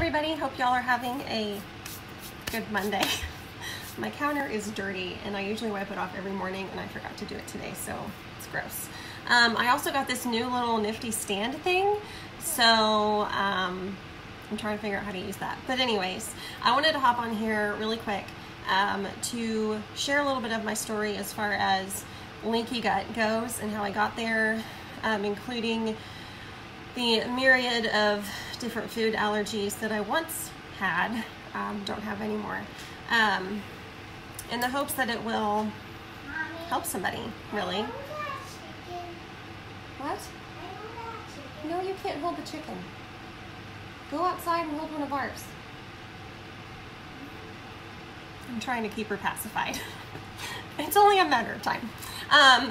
everybody, hope y'all are having a good Monday. My counter is dirty and I usually wipe it off every morning and I forgot to do it today, so it's gross. I also got this new little nifty stand thing, so I'm trying to figure out how to use that. But anyways, I wanted to hop on here really quick to share a little bit of my story as far as leaky gut goes and how I got there, including the myriad of different food allergies that I once had, don't have anymore, in the hopes that it will help somebody, really. What? No, you can't hold the chicken. Go outside and hold one of ours. I'm trying to keep her pacified. It's only a matter of time.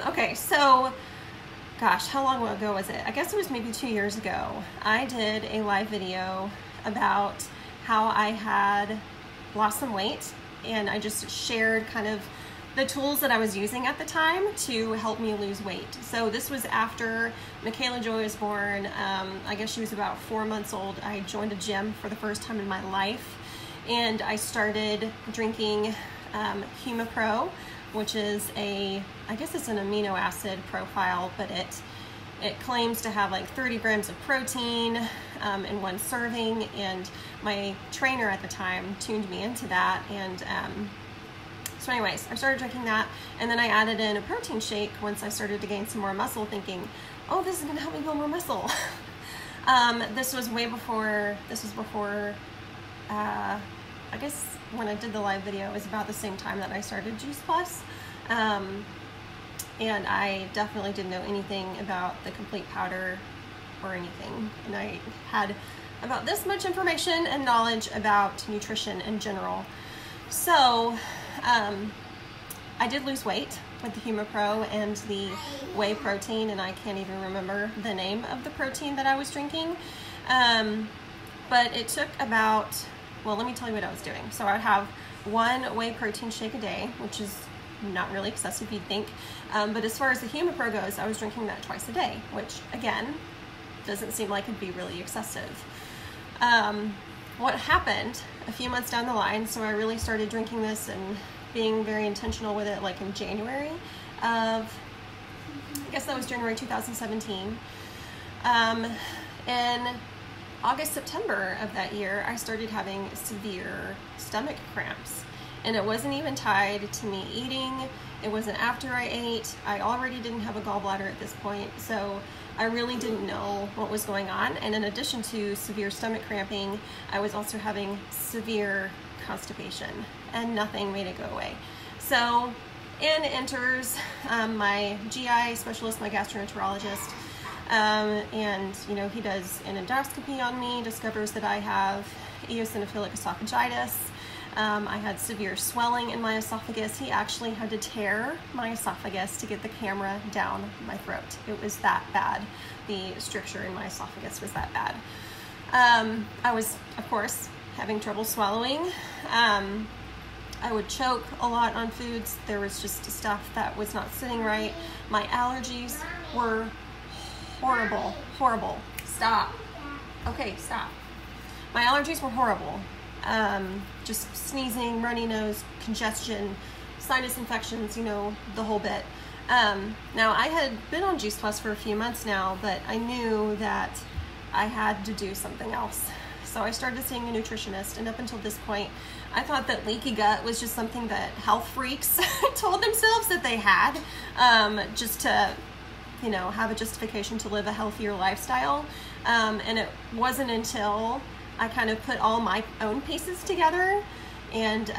Okay, so gosh, how long ago was it? I guess it was maybe 2 years ago. I did a live video about how I had lost some weight, and I just shared kind of the tools that I was using at the time to help me lose weight. So this was after Michaela Joy was born. I guess she was about 4 months old. I joined a gym for the first time in my life, and I started drinking HemoPro, which is I guess it's an amino acid profile, but it claims to have like 30 grams of protein in one serving, and my trainer at the time tuned me into that, and so anyways, I started drinking that, and then I added in a protein shake once I started to gain some more muscle, thinking, oh, this is gonna help me build more muscle. This was before, I guess when I did the live video, it was about the same time that I started Juice Plus. And I definitely didn't know anything about the complete powder or anything. And I had about this much information and knowledge about nutrition in general. So I did lose weight with the HemoPro and the whey protein, and I can't even remember the name of the protein that I was drinking. But it took about, well, let me tell you what I was doing. So I would have one whey protein shake a day, which is not really excessive, you'd think. But as far as the HemoPro goes, I was drinking that twice a day, which again, doesn't seem like it'd be really excessive. What happened a few months down the line, so I really started drinking this and being very intentional with it, like in January of, I guess that was January 2017. In August, September of that year, I started having severe stomach cramps. And it wasn't even tied to me eating. It wasn't after I ate. I already didn't have a gallbladder at this point, so I really didn't know what was going on. And in addition to severe stomach cramping, I was also having severe constipation, and nothing made it go away. So in enters my GI specialist, my gastroenterologist, and you know, he does an endoscopy on me, discovers that I have eosinophilic esophagitis. I had severe swelling in my esophagus. He actually had to tear my esophagus to get the camera down my throat. It was that bad. The stricture in my esophagus was that bad. I was, of course, having trouble swallowing. I would choke a lot on foods. There was just stuff that was not sitting right. My allergies were horrible, horrible. Stop. Okay, stop. My allergies were horrible. Just sneezing, runny nose, congestion, sinus infections, you know, the whole bit. Now, I had been on Juice Plus for a few months now, but I knew that I had to do something else. So I started seeing a nutritionist, and up until this point, I thought that leaky gut was just something that health freaks told themselves that they had, just to, you know, have a justification to live a healthier lifestyle. And it wasn't until I kind of put all my own pieces together and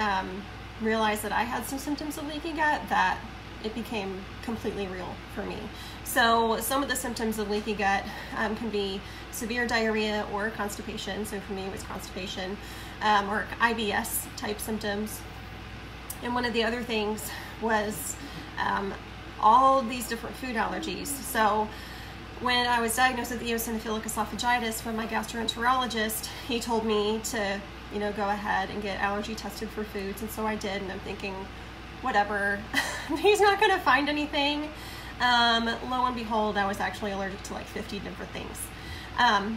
realized that I had some symptoms of leaky gut that it became completely real for me. So some of the symptoms of leaky gut can be severe diarrhea or constipation. So for me, it was constipation, or IBS type symptoms. And one of the other things was all these different food allergies. So when I was diagnosed with eosinophilic esophagitis from my gastroenterologist, he told me to, you know, go ahead and get allergy tested for foods, and so I did, and I'm thinking, whatever, he's not gonna find anything. Lo and behold, I was actually allergic to like 50 different things.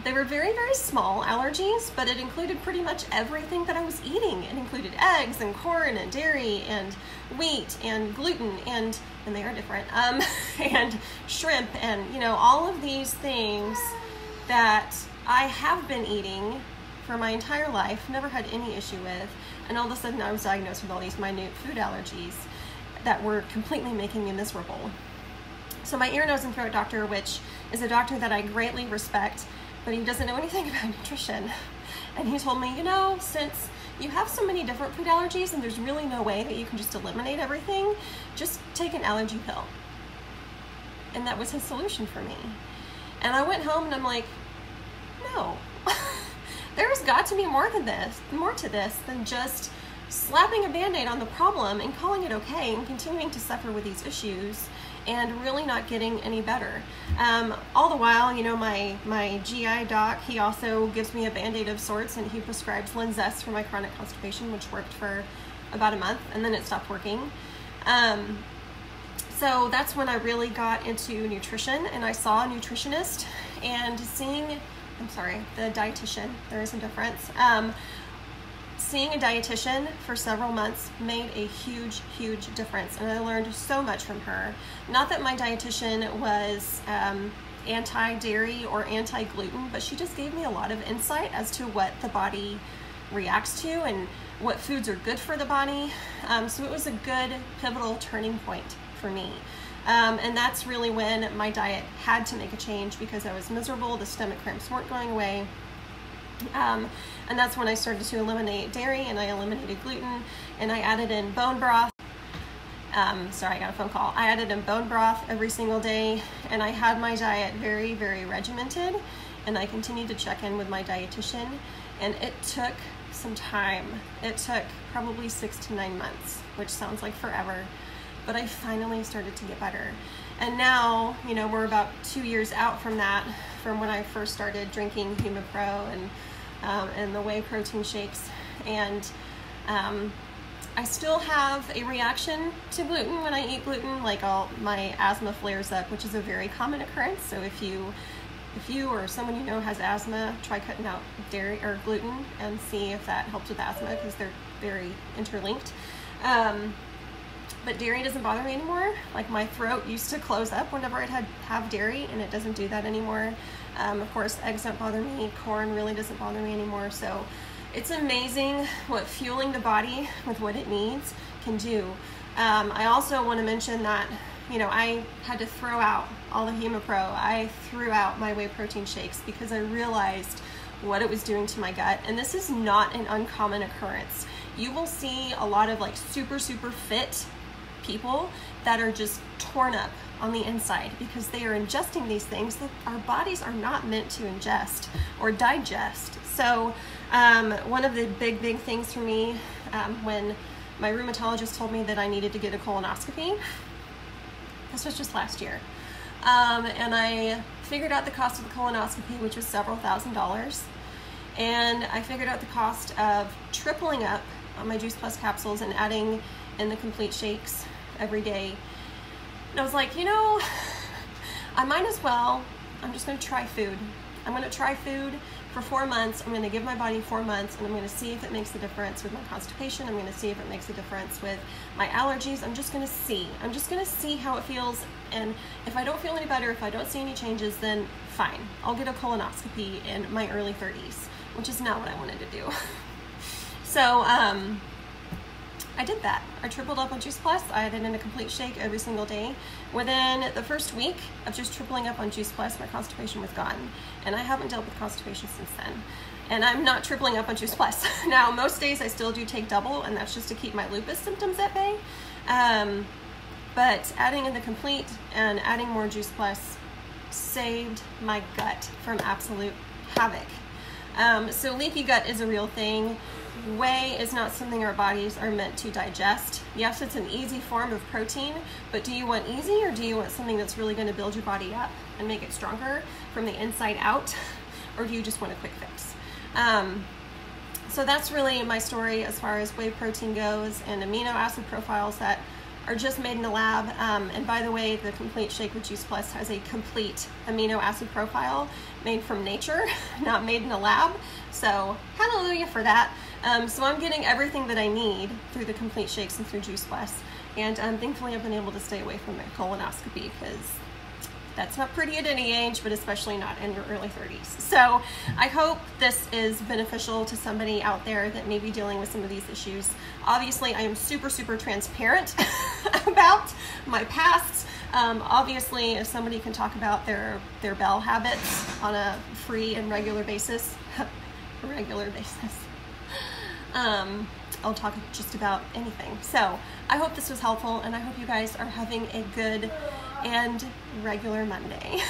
They were very, very small allergies, but it included pretty much everything that I was eating. It included eggs and corn and dairy and wheat and gluten and they are different, and shrimp and, you know, all of these things that I have been eating for my entire life, never had any issue with, and all of a sudden I was diagnosed with all these minute food allergies that were completely making me miserable. So my ear, nose, and throat doctor, which is a doctor that I greatly respect, but he doesn't know anything about nutrition. And he told me, you know, since you have so many different food allergies and there's really no way that you can just eliminate everything, just take an allergy pill. And that was his solution for me. And I went home and I'm like, no, there's got to be more to this than just slapping a Band-Aid on the problem and calling it okay and continuing to suffer with these issues and really not getting any better. All the while, you know, my GI doc, he also gives me a Band-Aid of sorts, and he prescribes Linzess for my chronic constipation, which worked for about a month, and then it stopped working. So that's when I really got into nutrition, and I saw a nutritionist, and the dietitian, there is a difference. Seeing a dietitian for several months made a huge, huge difference, and I learned so much from her. Not that my dietitian was anti-dairy or anti-gluten, but she just gave me a lot of insight as to what the body reacts to and what foods are good for the body. So it was a good pivotal turning point for me. And that's really when my diet had to make a change because I was miserable, the stomach cramps weren't going away. And that's when I started to eliminate dairy, and I eliminated gluten, and I added in bone broth. Sorry, I got a phone call. I added in bone broth every single day, and I had my diet very, very regimented, and I continued to check in with my dietitian, and it took some time. It took probably 6 to 9 months, which sounds like forever, but I finally started to get better. And now, you know, we're about 2 years out from that, from when I first started drinking HumaPro and the whey protein shakes. And I still have a reaction to gluten when I eat gluten. Like my asthma flares up, which is a very common occurrence. So if you or someone you know has asthma, try cutting out dairy or gluten and see if that helps with asthma, because they're very interlinked. But dairy doesn't bother me anymore. Like my throat used to close up whenever I'd have dairy, and it doesn't do that anymore. Of course, eggs don't bother me. Corn really doesn't bother me anymore. So it's amazing what fueling the body with what it needs can do. I also want to mention that, you know, I had to throw out all the HumaPro. I threw out my whey protein shakes because I realized what it was doing to my gut. And this is not an uncommon occurrence. You will see a lot of like super, super fit people that are just torn up on the inside because they are ingesting these things that our bodies are not meant to ingest or digest. So one of the big things for me when my rheumatologist told me that I needed to get a colonoscopy, this was just last year, and I figured out the cost of the colonoscopy, which was several $1,000s, and I figured out the cost of tripling up on my Juice Plus capsules and adding in the complete shakes every day. And I was like, you know, I might as well, I'm just going to try food. I'm going to try food for 4 months. I'm going to give my body 4 months, and I'm going to see if it makes a difference with my constipation. I'm going to see if it makes a difference with my allergies. I'm just going to see. I'm just going to see how it feels, and if I don't feel any better, if I don't see any changes, then fine. I'll get a colonoscopy in my early 30s, which is not what I wanted to do. So, I did that. I tripled up on Juice Plus. I added in a complete shake every single day. Within the first week of just tripling up on Juice Plus, my constipation was gone. And I haven't dealt with constipation since then. And I'm not tripling up on Juice Plus. Now, most days I still do take double, and that's just to keep my lupus symptoms at bay. But adding in the complete and adding more Juice Plus saved my gut from absolute havoc. So leaky gut is a real thing. Whey is not something our bodies are meant to digest. Yes, it's an easy form of protein, but do you want easy, or do you want something that's really going to build your body up and make it stronger from the inside out, or do you just want a quick fix? So that's really my story as far as whey protein goes, and amino acid profiles that are just made in the lab. And by the way, the Complete Shake with Juice Plus has a complete amino acid profile made from nature, not made in a lab. So hallelujah for that. So I'm getting everything that I need through the Complete Shakes and through Juice Plus. And thankfully I've been able to stay away from a colonoscopy, because that's not pretty at any age, but especially not in your early 30s. So I hope this is beneficial to somebody out there that may be dealing with some of these issues. Obviously, I am super, super transparent about my past. Obviously, if somebody can talk about their bowel habits on a free and regular basis, I'll talk just about anything. So I hope this was helpful, and I hope you guys are having a good and regular Monday.